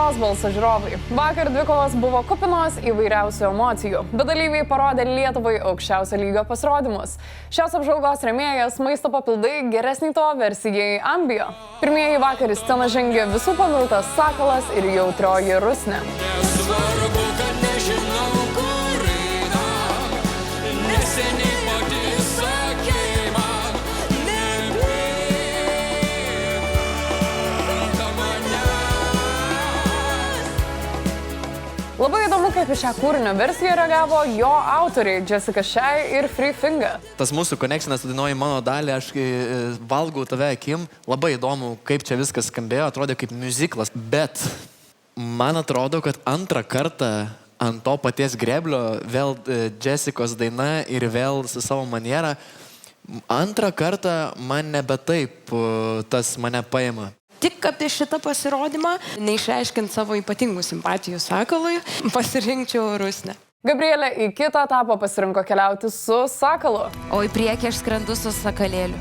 Lietuvos balso žiūrovai. Vakar dvikovos buvo kupinos įvairiausių emocijų, bet dalyviai parodė Lietuvai aukščiausio lygio pasirodymus. Šios apžvalgos rėmėjas maisto papildai geresnį to versijai Ambio. Pirmieji vakar į sceną žengė visų pamiltas Sakalas ir jautrioji Rusnė. Nesvarbu, kad nežinau, kur eina, neseniai pati sakei man, Labai įdomu, kaip į šią kūrinio versiją reagavo jo autoriai Jessica Shai ir Free Finger. Tas mūsų konekšinas sudainuoja mano dalį, aš valgau tave akim, labai įdomu, kaip čia viskas skambėjo, atrodė kaip miuziklas, bet man atrodo, kad antrą kartą ant to paties greblio vėl Jessicos daina ir vėl su savo maniera, antrą kartą man nebe taip tas mane paima. Tik apie šitą pasirodymą, neišreiškint savo ypatingų simpatijų Sakalui, pasirinkčiau Rusnę. Gabrielė į kitą etapą pasirinko keliauti su Sakalu. O į priekį aš skrendu su Sakalėliu.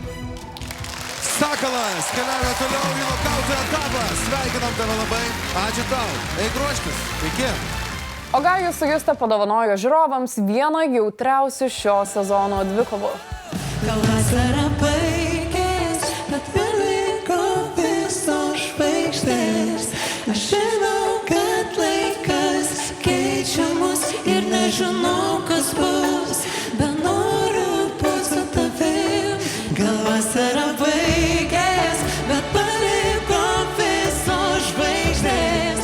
Sakalas keliauja toliau į nokauto etapą. Sveikinam tave labai. Ačiū tau. Eik ruoštis. Iki. O Gajus su Juste padovanojo žiūrovams vieną jautriausių šio sezono dvikovų. Gal vasara baigės, bet beliko visos žvaigždės. Aš žinau, kad laikas keičia mus ir nežinau, kas bus, bet noriu būt su tavim. Gal vasara baigės, bet beliko visos žvaigždės.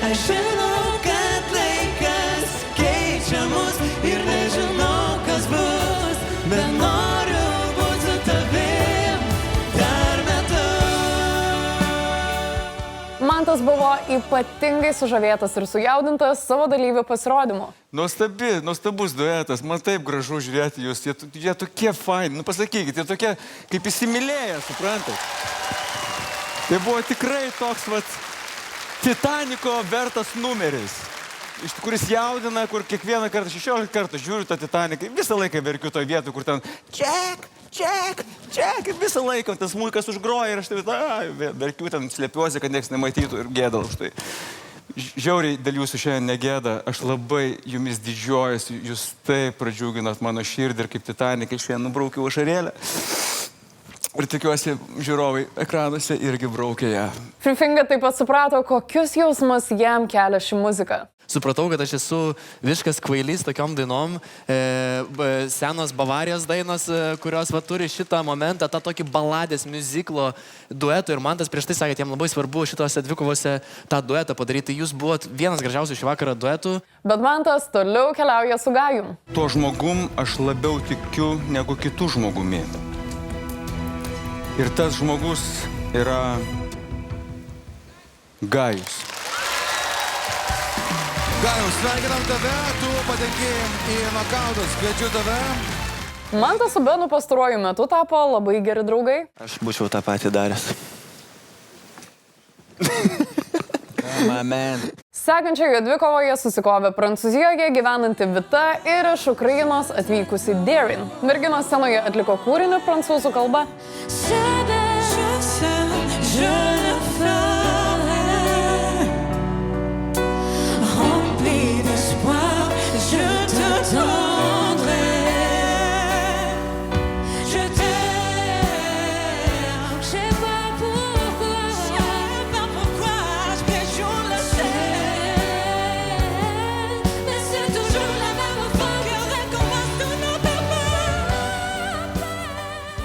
Aš žinau, kad laikas keičia mus ir nežinau, kas bus, bet noriu būt su tavim dar metus. Mantas buvo ypatingai sužavėtas ir sujaudintas savo dalyvių pasirodymu. Nuostabus duetas, man taip gražu žiūrėti jūs, jie tokie faini, nu pasakykit, jie tokie kaip įsimylėję, suprantat? Tai buvo tikrai toks Titaniko vertas numeris, kuris jaudina, kur kiekvieną kartą, 16 kartų žiūriu tą Titaniką, visą laiką verkiu toje vietoje, kur ten Jack, visą laiką tas smuikas užgroja ir aš verkiu ten, slepiuosi, kad nieks nematytų ir gėda už tai. Žiauriai dėl jūsų šiandien negėda, aš labai jumis didžiuojuosi, jūs taip pradžiuginat mano širdį ir kaip Titanikai šiandien nubraukiau ašarėlę. Ir tikiuosi, žiūrovai ekranuose irgi braukė ją. Free Finger taip pat suprato, kokius jausmus jam kelia ši muzika. Supratau, kad aš esu visiškas kvailys tokiom dainom, senos Bavarijos dainos, kurios turi šitą momentą, tą tokį baladės miuziklo duetų ir man tas prieš tai sakė, jam labai svarbu šitose dvikovose tą duetą padaryti. Jūs buvot vienas gražiausių šį vakarą duetų. Bet Mantas toliau keliauja su Gajum. Tuo žmogum aš labiau tikiu negu kitų žmogumi. Ir tas žmogus yra Gajus. Gajus, sveikinam tave, tu patenki į nokautus, kviečiu tave. Mantas su Benu pastaruoju metu tapo labai geri draugai. Aš būčiau tą patį daręs. Sekančioje dvikovoje susikovė Prancūzijoje gyvenanti Vita ir iš Ukrainos atvykusi Darin. Merginos scenoje atliko kūrinį prancūzų kalba.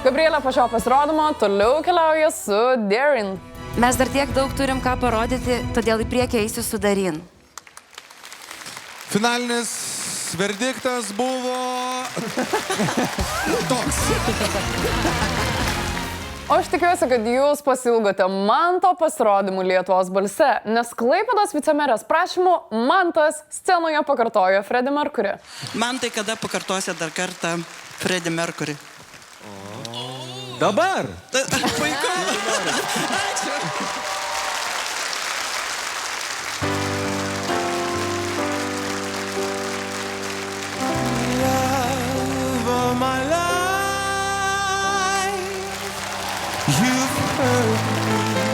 Gabrielė po šio pasirodymo toliau keliauja su Darin. Mes dar tiek daug turim ką parodyti, todėl į priekį eisiu su Darin. Finalinis verdiktas buvo toks. O aš tikiuosi, kad jūs pasilgote Manto pasirodymų Lietuvos balse, nes Klaipėdos vicemerės prašymu Mantas scenoje pakartojo Freddie Mercury. Mantai, kada pakartosi dar kartą Freddie Mercury? Dabar! Puiku! Ačiū! Love of my life, you've hurt me.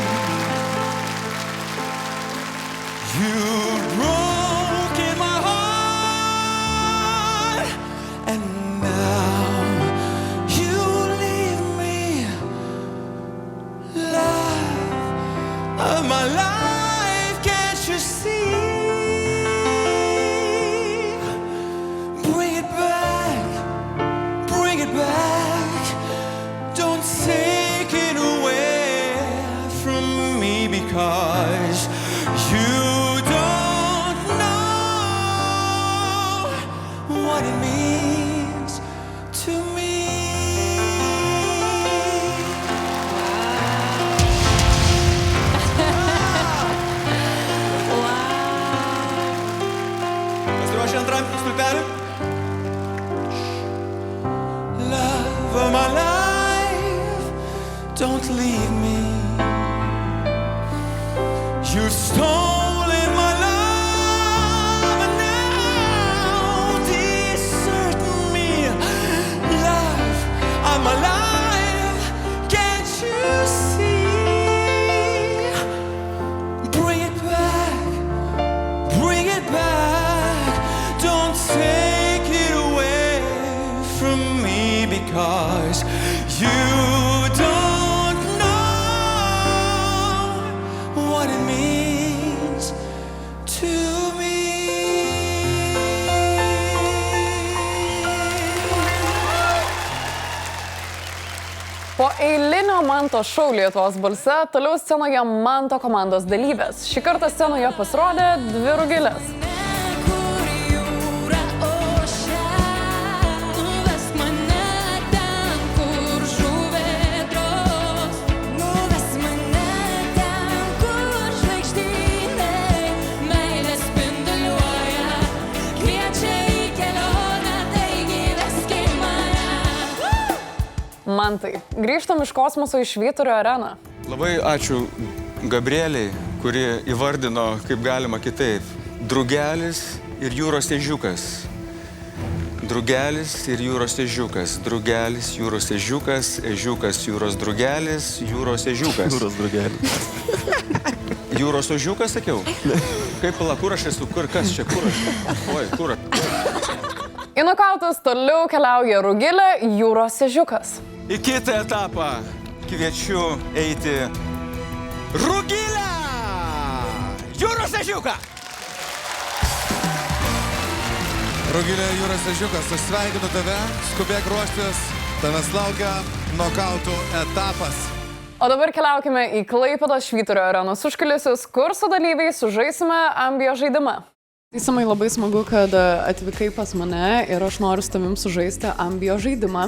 means to me. Pasiruošę antram stulpeliui? Love of my life, don't leave me. You've stolen my love and now desert me. Love of my life, can't you see? Bring it back, bring it back. Don't take it away from me because you don't know what it means to me. Po eilinio Manto šou Lietuvos balse, toliau scenoje Manto komandos dalyvės. Šį kartą scenoje pasirodė dvi Rugilės. Mantai, grįžtam iš kosmoso į Švyturio areną. Labai ačiū Gabrieliai, kuri įvardino, kaip galima kitaip. Drugelis ir jūros ežiukas. Drugelis ir jūros ežiukas. Drugelis, jūros ežiukas, ežiukas, jūros drugelis, jūros ežiukas. Jūros drugelis. Jūros ožiukas, sakiau? Kaip pala, kur aš esu, kur, kas čia, kur aš? Oi, kur aš? Į nokautus toliau keliauja Rugilė, jūros ežiukas. Į kitą etapą kviečiu eiti Rugilę! Jūros ežiuką! Rugilė Jūros ežiukas, aš sveikinu tave, skubėk ruoštis, tavęs laukia nokautų etapas. O dabar keliaukime į Klaipėdos Švyturio arenos užkulisius, kur su dalyviais sužaisime Ambio žaidimą. Teisimai, labai smagu, kad atvykai pas mane ir aš noriu su tavim sužaisti Ambio žaidimą.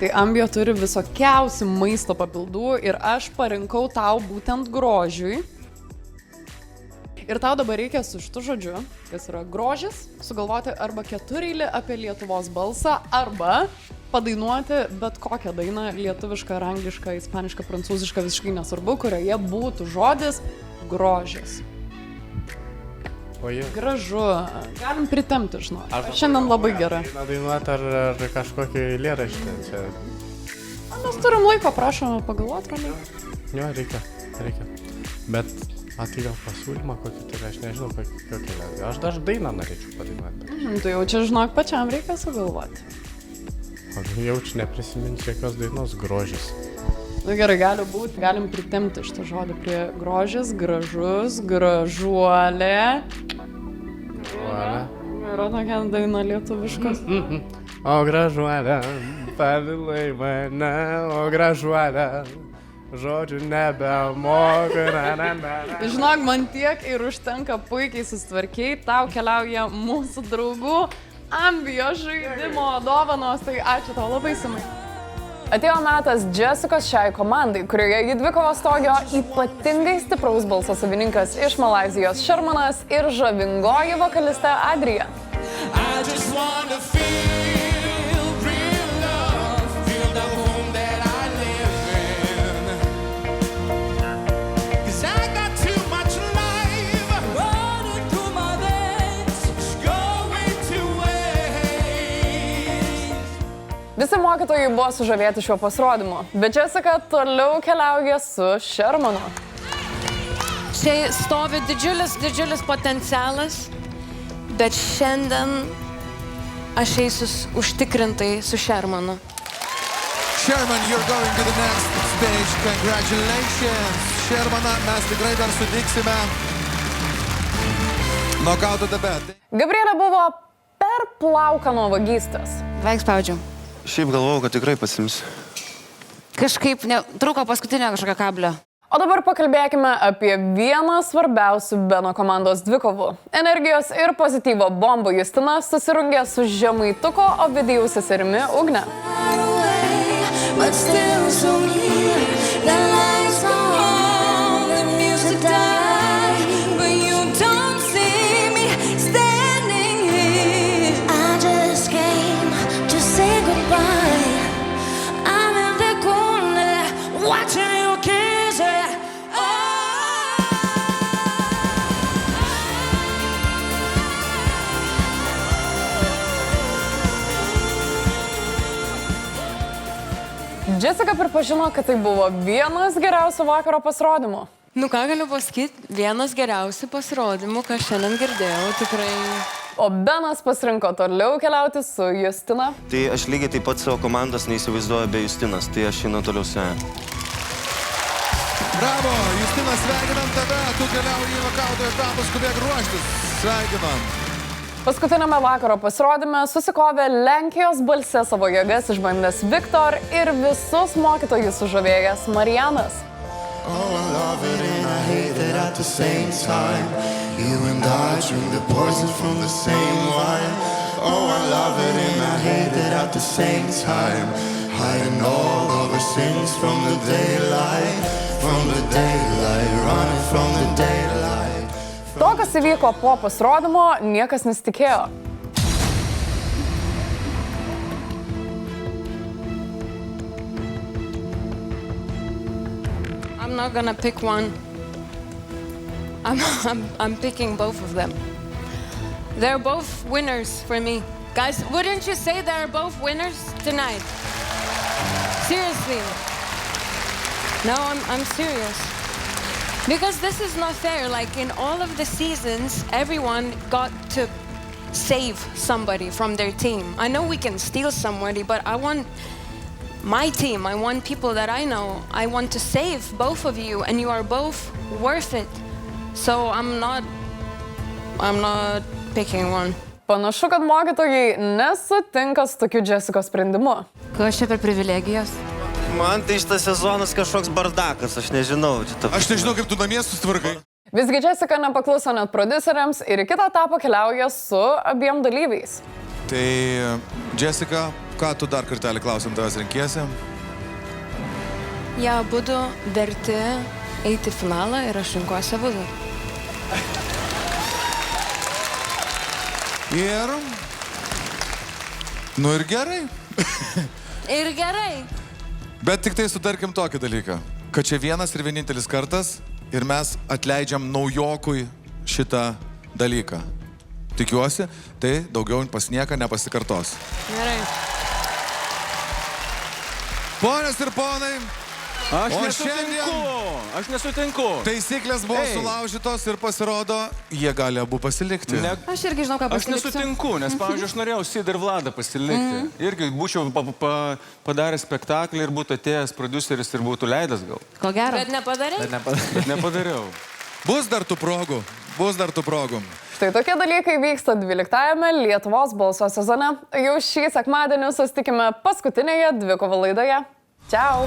Tai Ambio turi visokiausių maisto papildų ir aš parinkau tau būtent grožiui. Ir tau dabar reikia su šitu žodžiu, kas yra grožis, sugalvoti arba ketureilį apie Lietuvos balsą, arba padainuoti bet kokią dainą, lietuvišką, ar anglišką, ispanišką, prancūzišką, visiškai nesvarbu, kurioje būtų žodis grožis. Gražu, galim pritemti, žinau. Šiandien labai gerai. Dainuoti ar kažkokį eilėraštį čia? Mes turim laiko, prašome pagalvoti, ramiai. Jo, reikia. Bet tai gal pasiūlymą kokį turi, aš nežinau kokį. Aš dar dainą norėčiau padainuoti. Tai jau čia, žinok, pačiam reikia sugalvoti. Jaučiu neprisiminti jokios dainos grožis. Na gerai, gali būti, galim pritemti šitą žodį prie grožis, gražus, gražuolė. Yra tokia daina lietuviškos. O gražuolė, pavylai mane, o gražuolė, žodžių nebemoku. Žinok, man tiek ir užtenka, puikiai susitvarkiai, tau keliauja mūsų draugų Ambio žaidimo dovanos, tai ačiū tau labai, Simai. Atėjo metas Jessicos šiai komandai, kurioje į dvikovą stojo ypatingai stipraus balso savininkas iš Malaizijos Shermanas ir žavingoji vokalistė Adrija. Visi mokytojai buvo sužavėti šiuo pasirodymu, bet Jessica toliau keliauja su Shermanu. Čia stovi didžiulis potencialas, bet šiandien aš eisiu užtikrintai su Shermanu. Sherman, you're going to the next stage. Congratulations. Shermaną mes tikrai dar sutiksime nokauto etape. Gabrielė buvo per plauką nuo vagystės. Veik spaudžiu. Šiaip galvojau, kad tikrai pasims. Kažkaip trūko paskutinio kažkokio kablio. O dabar pakalbėkime apie vieną svarbiausių Beno komandos dvikovų. Energijos ir pozityvo bombų Justina susirungė su žemaituko Ovidijaus seserimi Ugne. But still so near, the lights are on, the music died, but you don't see me standing here. I just came to say goodbye. I'm in the corner, watching you kiss her. Jessica pripažino, kad tai buvo vienas geriausių vakaro pasirodymų. Nu ką galiu pasakyti, vienas geriausių pasirodymų, ką šiandien girdėjau, tikrai. O Benas pasirinko toliau keliauti su Justina. Tai aš lygiai taip pat savo komandos neįsivaizduoju be Justinas, tai aš einu toliau su ją. Bravo, Justina, sveikinam tave, tu keliauji į nokauto etapą, skubėk ruoštis. Sveikinam. Paskutinėme vakaro pasirodyme susikovė Lenkijos balse savo jėgas išbandęs Viktor ir visus mokytojus sužavėjęs Marianas. Oh, I love it and I hate it at the same time. You and I drink the poison from the same wine. Oh, I love it and I hate it at the same time. Hiding all of our sins from the daylight, running from the daylight. To, kas įvyko po pasirodymo, niekas nesitikėjo. I'm not gonna pick one. I'm picking both of them. They're both winners for me. Guys, wouldn't you say they're both winners tonight? Seriously. No, I'm serious. Because this is not fair. Like in all of the seasons, everyone got to save somebody from their team. I know we can steal somebody, but I want my team. I want people that I know. I want to save both of you, and you are both worth it. So I'm not picking one. Panašu, kad mokytojai nesutinka su tokiu Jessicos sprendimu. Kas čia per privilegijos? Man tai šitas sezonas kažkoks bardakas, aš nežinau. Aš nežinau, kaip tu namie susitvarkai. Visgi Jessica nepakluso net prodiuseriams ir į kitą etapą keliauja su abiem dalyviais. Tai, Jessica, ką tu dar kartelį klausim tavęs renkiesi? Jie abudu verti eiti į finalą ir aš rinkuosi abudu. Ir... Nu ir gerai. Ir gerai. Bet tik tai sutarkim tokį dalyką, kad čia vienas ir vienintelis kartas ir mes atleidžiam naujokui šitą dalyką. Tikiuosi, tai daugiau pas nieką nepasikartos. Gerai. Ponios ir ponai, Aš nesutinku. Taisyklės buvo sulaužytos ir pasirodo, jie gali abu pasilikti. Aš irgi žinau, ką Aš pasiliksiu. nesutinku, nes, pavyzdžiui, aš norėjau Sidą ir Vladą pasilikti. Irgi būčiau padaręs spektaklį ir būtų atėjęs prodiuseris ir būtų leidęs gal. Ko gero. Bet nepadarei? Bet nepadariau. Bus dar tų progų. Štai tokie dalykai vyksta 12-ame Lietuvos balso sezone. Jau šį sekmadienį susitikime paskutinėje dvikovų laidoje. Čiau!